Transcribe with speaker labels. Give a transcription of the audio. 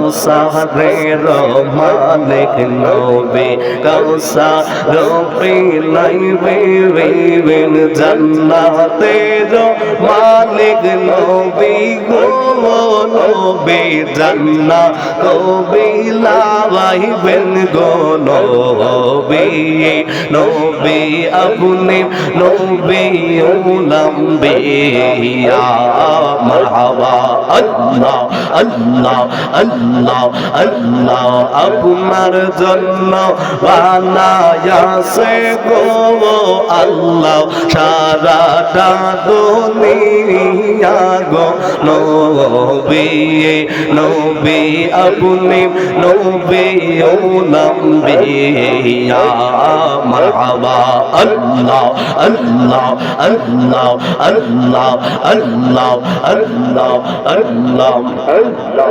Speaker 1: কাউসারের মালিক নবী কাউসার পিলাইবেন জান্নাতের মালিক নবী গো নবী জান্নাত বিলাইবেন গো নবী নবী আপনি নবী উলাম্বিয়া মারহাবা আল্লাহ আল্লাহ আল্লাহ আল্লাহ আপনার জন্য বানায়াছে গো আল্লাহ সারাটা দুনিয়া গো নবী নবী আপনি নবী উলাম্বিয়া মারহাবা আল্লাহ আল্লাহ আল্লাহ আল্লাহ আল্লাহ আল্লাহ আল্লাহ আল্লাহ